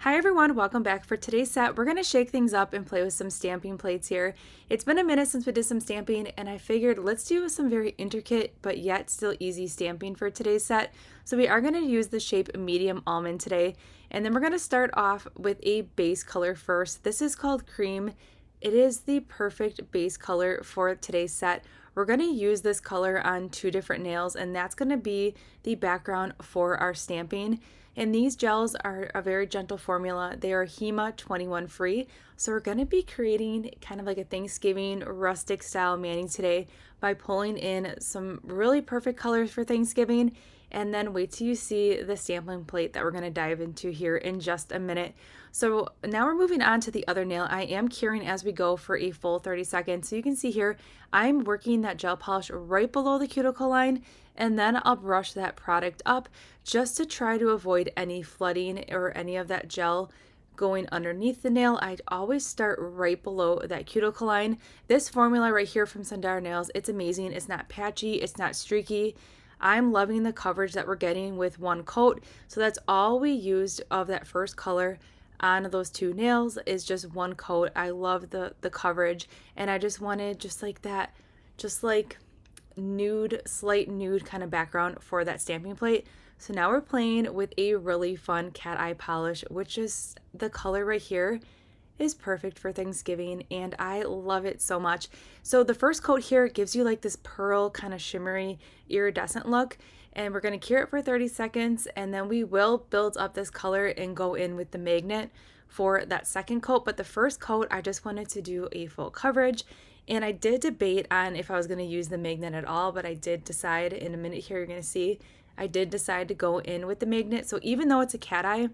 Hi everyone, welcome back. For today's set, we're going to shake things up and play with some stamping plates here. It's been a minute since we did some stamping and I figured let's do some very intricate but yet still easy stamping for today's set. So we are going to use the shape medium almond today, and then we're going to start off with a base color first. This is called cream. It is the perfect base color for today's set. We're going to use this color on two different nails, and that's going to be the background for our stamping. And these gels are a very gentle formula. They are HEMA 21 free. So we're going to be creating kind of like a Thanksgiving rustic style mani today by pulling in some really perfect colors for Thanksgiving. And then wait till you see the sampling plate that we're going to dive into here in just a minute. So now we're moving on to the other nail. I am curing as we go for a full 30 seconds. So you can see here, I'm working that gel polish right below the cuticle line, and then I'll brush that product up just to try to avoid any flooding or any of that gel going underneath the nail. I always start right below that cuticle line. This formula right here from Sundar Nails, it's amazing. It's not patchy, it's not streaky. I'm loving the coverage that we're getting with one coat. So that's all we used of that first color on those two nails is just one coat. I love the coverage, and I just wanted just like that, just like nude, slight nude kind of background for that stamping plate. So now we're playing with a really fun cat eye polish, which is the color right here is perfect for Thanksgiving, and I love it so much. So the first coat here gives you like this pearl kind of shimmery iridescent look, and we're going to cure it for 30 seconds, and then we will build up this color and go in with the magnet for that second coat. But the first coat, I just wanted to do a full coverage, and I did debate on if I was going to use the magnet at all, but I did decide in a minute here, you're going to see, I did decide to go in with the magnet. So even though it's a cat eye,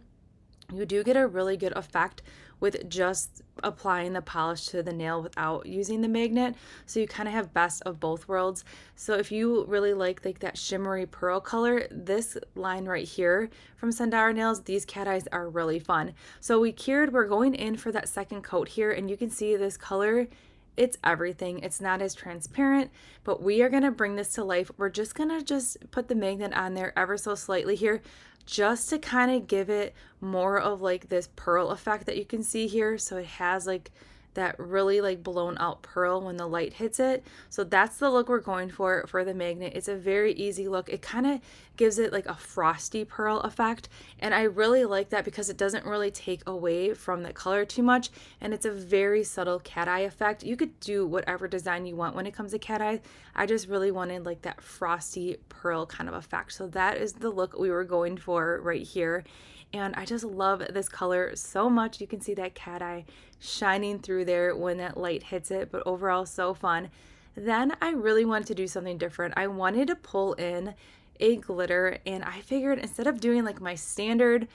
you do get a really good effect with just applying the polish to the nail without using the magnet. So you kind of have best of both worlds. So if you really like that shimmery pearl color, this line right here from Sundar Nails, these cat eyes are really fun. So we cured, we're going in for that second coat here, and you can see this color, it's everything. It's not as transparent, but we are going to bring this to life. We're just going to put the magnet on there ever so slightly here, just to kind of give it more of like this pearl effect that you can see here. So it has like that really like blown out pearl when the light hits it. So that's the look we're going for the magnet. It's a very easy look. It kind of gives it like a frosty pearl effect, and I really like that because it doesn't really take away from the color too much, and it's a very subtle cat eye effect. You could do whatever design you want when it comes to cat eye. I just really wanted like that frosty pearl kind of effect. So that is the look we were going for right here. And I just love this color so much. You can see that cat eye shining through there when that light hits it, but overall so fun. Then I really wanted to do something different. I wanted to pull in a glitter, and I figured instead of doing like my standard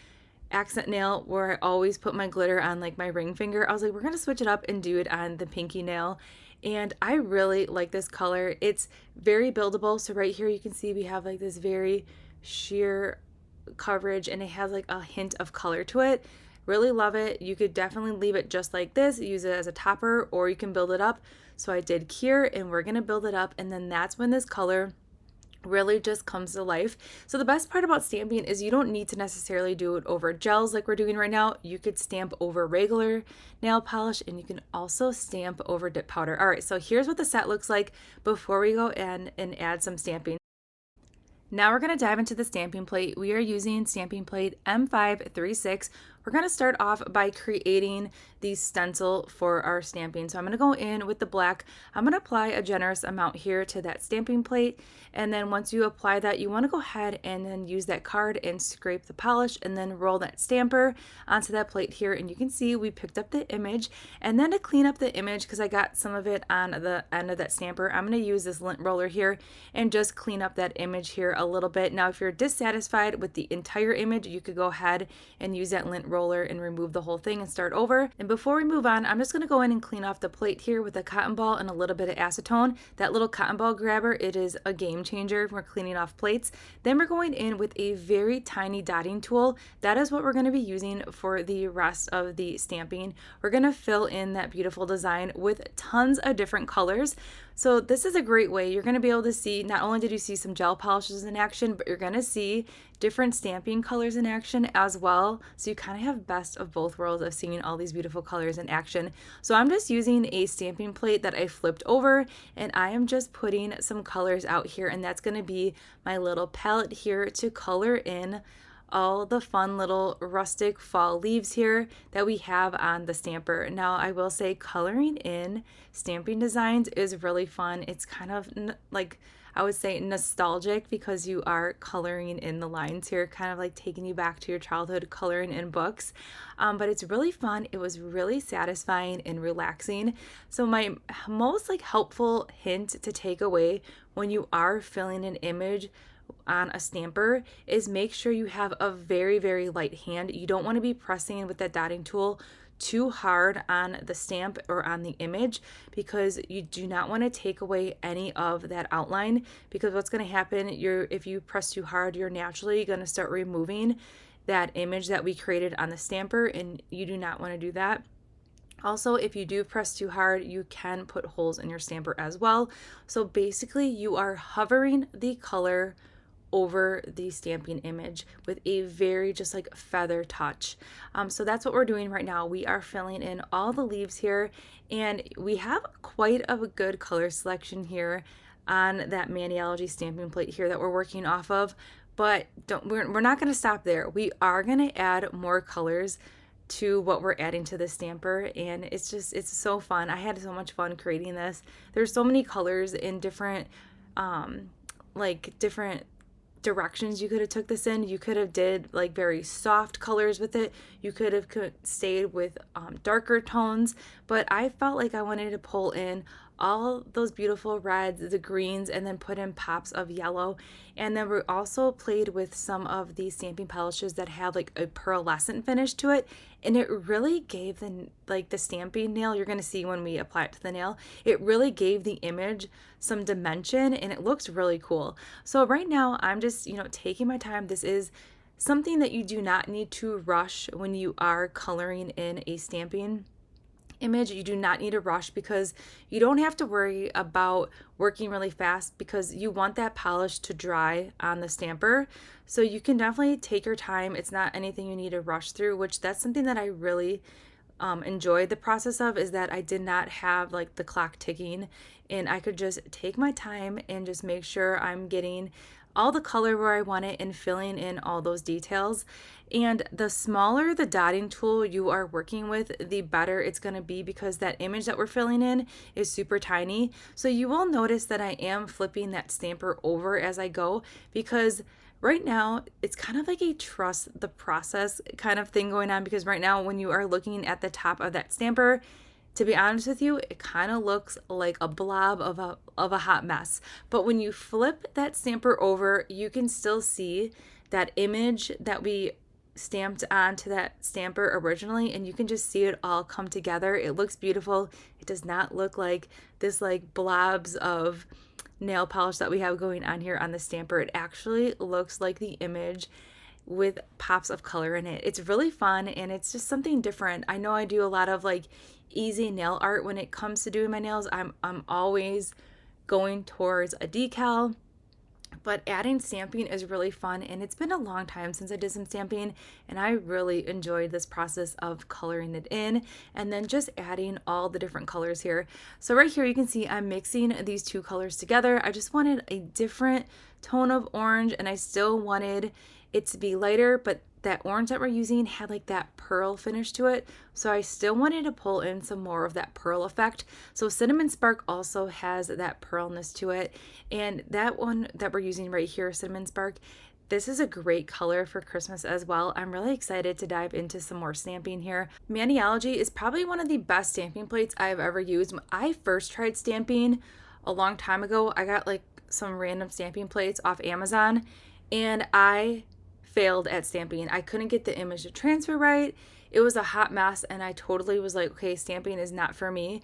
accent nail where I always put my glitter on like my ring finger, I was like, we're gonna switch it up and do it on the pinky nail. And I really like this color. It's very buildable. So right here you can see we have like this very sheer coverage, and it has like a hint of color to it. Really love it. You could definitely leave it just like this, use it as a topper, or you can build it up. So I did cure, and we're gonna build it up, and then that's when this color really just comes to life. So the best part about stamping is you don't need to necessarily do it over gels like we're doing right now. You could stamp over regular nail polish, and you can also stamp over dip powder. All right, so here's what the set looks like before we go in and add some stamping. Now we're going to dive into the stamping plate. We are using stamping plate M536. We're going to start off by creating the stencil for our stamping. So I'm going to go in with the black. I'm going to apply a generous amount here to that stamping plate. And then once you apply that, you want to go ahead and then use that card and scrape the polish and then roll that stamper onto that plate here. And you can see we picked up the image. And then to clean up the image, because I got some of it on the end of that stamper, I'm going to use this lint roller here and just clean up that image here a little bit. Now, if you're dissatisfied with the entire image, you could go ahead and use that lint roller and remove the whole thing and start over. And before we move on, I'm just going to go in and clean off the plate here with a cotton ball and a little bit of acetone. That little cotton ball grabber, it is a game changer if we're cleaning off plates. Then we're going in with a very tiny dotting tool. That is what we're going to be using for the rest of the stamping. We're going to fill in that beautiful design with tons of different colors. So this is a great way. You're going to be able to see, not only did you see some gel polishes in action, but you're going to see different stamping colors in action as well. So you kind of have best of both worlds of seeing all these beautiful colors in action. So I'm just using a stamping plate that I flipped over, and I am just putting some colors out here, and that's going to be my little palette here to color in all the fun little rustic fall leaves here that we have on the stamper. Now, I will say coloring in stamping designs is really fun. It's kind of like, I would say, nostalgic because you are coloring in the lines here, kind of like taking you back to your childhood coloring in books. But it's really fun. It was really satisfying and relaxing. So my most helpful hint to take away when you are filling an image on a stamper is make sure you have a very, very light hand. You don't want to be pressing with that dotting tool too hard on the stamp or on the image, because you do not want to take away any of that outline, because what's going to happen, if you press too hard, you're naturally going to start removing that image that we created on the stamper, and you do not want to do that. Also, if you do press too hard, you can put holes in your stamper as well. So basically you are hovering the color over the stamping image with a very just feather touch. So that's what we're doing right now. We are filling in all the leaves here, and we have quite a good color selection here on that Maniology stamping plate here that we're working off of. But we're not going to stop there. We are going to add more colors to what we're adding to the stamper, and it's so fun. I had so much fun creating this. There's so many colors in different different directions you could have took this in. You could have did very soft colors with it. You could have stayed with darker tones, but I felt like I wanted to pull in all those beautiful reds, the greens, and then put in pops of yellow. And then we also played with some of these stamping polishes that have a pearlescent finish to it, and it really gave the stamping nail, you're going to see when we apply it to the nail, it really gave the image some dimension, and it looks really cool. So right now I'm just taking my time. This is something that you do not need to rush when you are coloring in a stamping image. You do not need to rush, because you don't have to worry about working really fast, because you want that polish to dry on the stamper. So you can definitely take your time. It's not anything you need to rush through, which that's something that I really enjoyed the process of, is that I did not have the clock ticking, and I could just take my time and just make sure I'm getting all the color where I want it and filling in all those details. And the smaller the dotting tool you are working with, the better it's going to be, because that image that we're filling in is super tiny. So you will notice that I am flipping that stamper over as I go, because right now it's kind of like a trust the process kind of thing going on, because right now when you are looking at the top of that stamper, to be honest with you, it kind of looks like a blob of a hot mess. But when you flip that stamper over, you can still see that image that we stamped onto that stamper originally, and you can just see it all come together. It looks beautiful. It does not look like this blobs of nail polish that we have going on here on the stamper. It actually looks like the image with pops of color in it. It's really fun, and it's just something different. I know I do a lot of easy nail art when it comes to doing my nails. I'm always going towards a decal, but adding stamping is really fun, and it's been a long time since I did some stamping, and I really enjoyed this process of coloring it in and then just adding all the different colors here. So right here you can see I'm mixing these two colors together. I just wanted a different tone of orange, and I still wanted it to be lighter, but that orange that we're using had that pearl finish to it, so I still wanted to pull in some more of that pearl effect. So Cinnamon Spark also has that pearlness to it, and that one that we're using right here, Cinnamon Spark, this is a great color for Christmas as well. I'm really excited to dive into some more stamping here. Maniology is probably one of the best stamping plates I've ever used. When I first tried stamping a long time ago, I got some random stamping plates off Amazon, and I failed at stamping. I couldn't get the image to transfer right. It was a hot mess, and I totally was like, okay, stamping is not for me.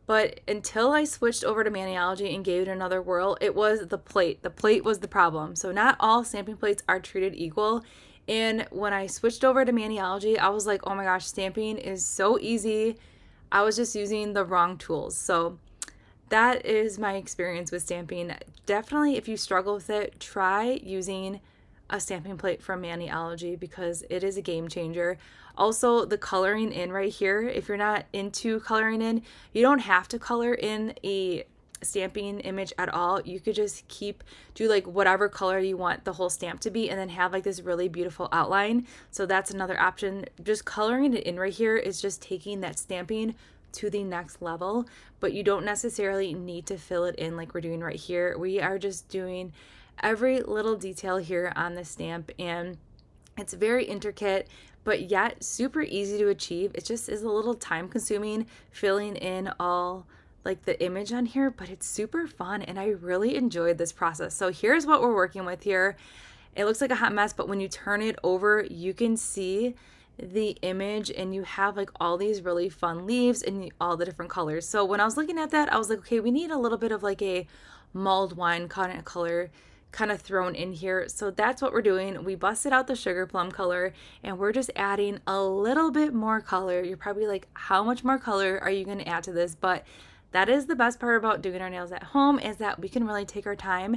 But until I switched over to Maniology and gave it another whirl, it was the plate. The plate was the problem. So not all stamping plates are treated equal. And when I switched over to Maniology, I was like, oh my gosh, stamping is so easy. I was just using the wrong tools. So that is my experience with stamping. Definitely, if you struggle with it, try using a stamping plate from Maniology because it is a game changer. Also, the coloring in right here, if you're not into coloring in, you don't have to color in a stamping image at all. You could just do like whatever color you want the whole stamp to be and then have like this really beautiful outline. So that's another option. Just coloring it in right here is just taking that stamping to the next level, but you don't necessarily need to fill it in like we're doing right here. We are just doing every little detail here on the stamp, and it's very intricate but yet super easy to achieve. It just is a little time consuming filling in all like the image on here, but it's super fun and I really enjoyed this process. So here's what we're working with here. It looks like a hot mess, but when you turn it over, you can see the image and you have like all these really fun leaves and all the different colors. So when I was looking at that, I was like, okay, we need a little bit of like a mulled wine kind of color kind of thrown in here. So that's what we're doing. We busted out the sugar plum color and we're just adding a little bit more color. You're probably like, how much more color are you going to add to this? But that is the best part about doing our nails at home, is that we can really take our time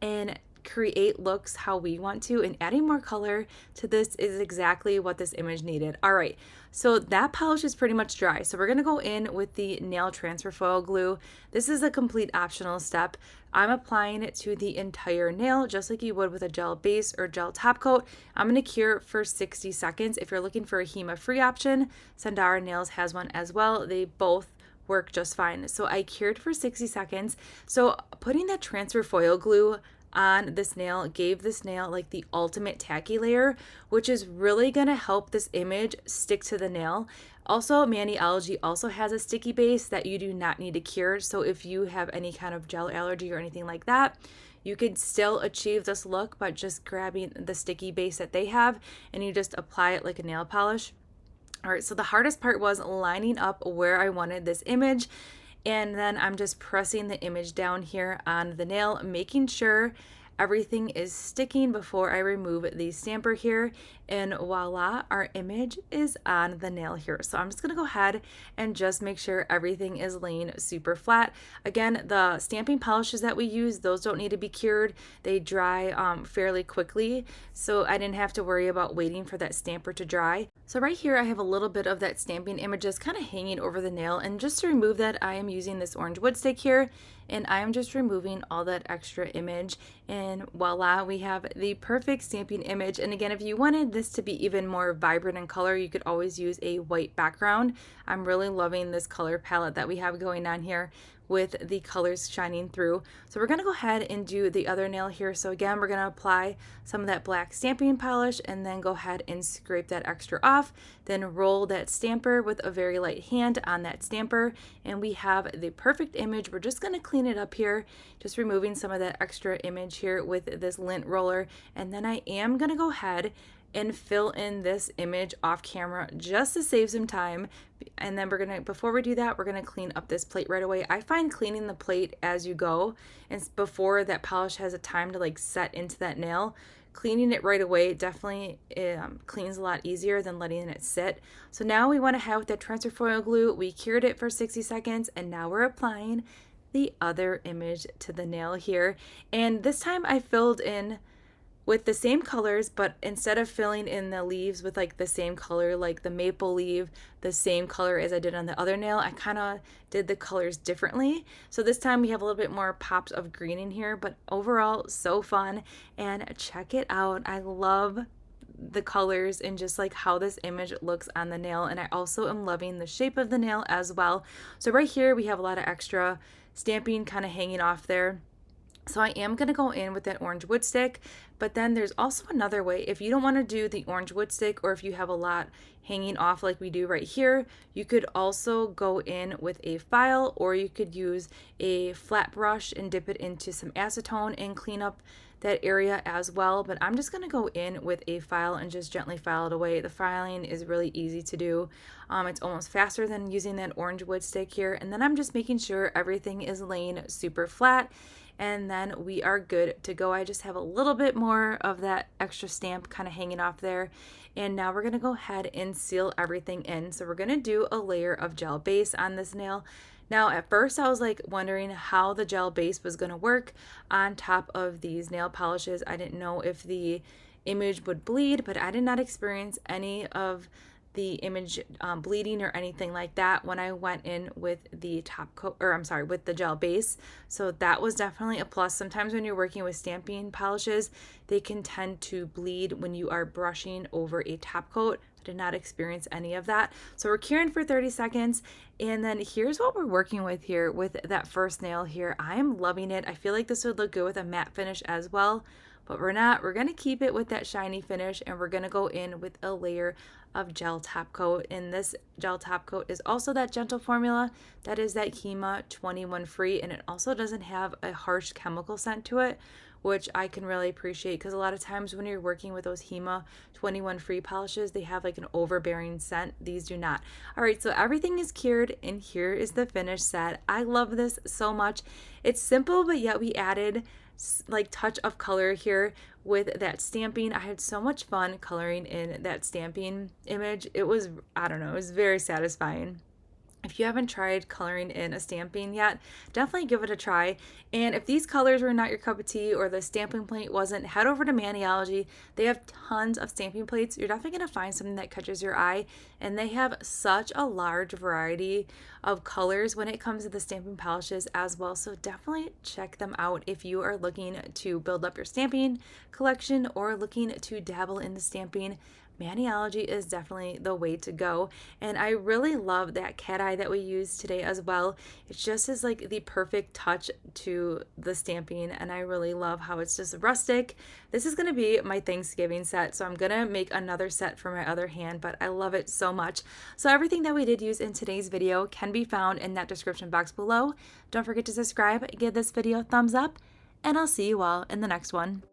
and create looks how we want to, and adding more color to this is exactly what this image needed. All right, so that polish is pretty much dry. So we're gonna go in with the nail transfer foil glue. This is a complete optional step. I'm applying it to the entire nail just like you would with a gel base or gel top coat. I'm gonna cure for 60 seconds. If you're looking for a HEMA free option, Sandara Nails has one as well. They both work just fine. So I cured for 60 seconds. So putting that transfer foil glue on this nail gave this nail like the ultimate tacky layer, which is really gonna help this image stick to the nail. Also, Maniology also has a sticky base that you do not need to cure. So if you have any kind of gel allergy or anything like that, you could still achieve this look by just grabbing the sticky base that they have and you just apply it like a nail polish. All right, so the hardest part was lining up where I wanted this image, and then I'm just pressing the image down here on the nail, making sure everything is sticking before I remove the stamper here, and voila, our image is on the nail here. So I'm just gonna go ahead and just make sure everything is laying super flat. Again, the stamping polishes that we use, those don't need to be cured. They dry fairly quickly, so I didn't have to worry about waiting for that stamper to dry. So right here I have a little bit of that stamping images kind of hanging over the nail, and just to remove that I am using this orange wood stick here, and I am just removing all that extra image, and voila, we have the perfect stamping image. And again, if you wanted this to be even more vibrant in color, you could always use a white background. I'm really loving this color palette that we have going on here with the colors shining through. So we're gonna go ahead and do the other nail here. So again, we're gonna apply some of that black stamping polish and then go ahead and scrape that extra off, then roll that stamper with a very light hand on that stamper, and we have the perfect image. We're just gonna clean it up here, just removing some of that extra image here with this lint roller, and then I am gonna go ahead and fill in this image off camera just to save some time. And then before we do that, we're gonna clean up this plate right away. I find cleaning the plate as you go and before that polish has a time to like set into that nail, cleaning it right away definitely cleans a lot easier than letting it sit. So now we went ahead with that transfer foil glue, we cured it for 60 seconds, and now we're applying the other image to the nail here. And this time I filled in with the same colors, but instead of filling in the leaves with like the same color, like the maple leaf, the same color as I did on the other nail, I kind of did the colors differently. So this time we have a little bit more pops of green in here, but overall so fun. And check it out. I love the colors and just like how this image looks on the nail, and I also am loving the shape of the nail as well. So right here we have a lot of extra stamping kind of hanging off there. So I am going to go in with that orange wood stick, but then there's also another way. If you don't want to do the orange wood stick, or if you have a lot hanging off like we do right here, you could also go in with a file, or you could use a flat brush and dip it into some acetone and clean up that area as well. But I'm just going to go in with a file and just gently file it away. The filing is really easy to do. It's almost faster than using that orange wood stick here. And then I'm just making sure everything is laying super flat, and then we are good to go. I just have a little bit more of that extra stamp kind of hanging off there. And now we're gonna go ahead and seal everything in. So we're gonna do a layer of gel base on this nail. Now, at first, I was like wondering how the gel base was going to work on top of these nail polishes. I didn't know if the image would bleed, but I did not experience any of the image bleeding or anything like that when I went in with the top coat, or I'm sorry, with the gel base. So that was definitely a plus. Sometimes when you're working with stamping polishes, they can tend to bleed when you are brushing over a top coat. I did not experience any of that. So we're curing for 30 seconds. And then here's what we're working with here with that first nail here. I am loving it. I feel like this would look good with a matte finish as well, but we're not. We're going to keep it with that shiny finish, and we're going to go in with a layer of gel top coat. And this gel top coat is also that gentle formula that is that HEMA 21 free, and it also doesn't have a harsh chemical scent to it, which I can really appreciate, because a lot of times when you're working with those HEMA 21 free polishes, they have like an overbearing scent. These do not. All right, so everything is cured, and here is the finished set. I love this so much. It's simple, but yet we added like touch of color here with that stamping. I had so much fun coloring in that stamping image. It was, I don't know, it was very satisfying. If you haven't tried coloring in a stamping yet, definitely give it a try. And if these colors were not your cup of tea or the stamping plate wasn't, head over to Maniology. They have tons of stamping plates. You're definitely going to find something that catches your eye. And they have such a large variety of colors when it comes to the stamping polishes as well. So definitely check them out if you are looking to build up your stamping collection or looking to dabble in the stamping. Maniology is definitely the way to go. And I really love that cat eye that we used today as well. It just is like the perfect touch to the stamping, and I really love how it's just rustic. This is going to be my Thanksgiving set, so I'm going to make another set for my other hand, but I love it so much. So everything that we did use in today's video can be found in that description box below. Don't forget to subscribe, give this video a thumbs up, and I'll see you all in the next one.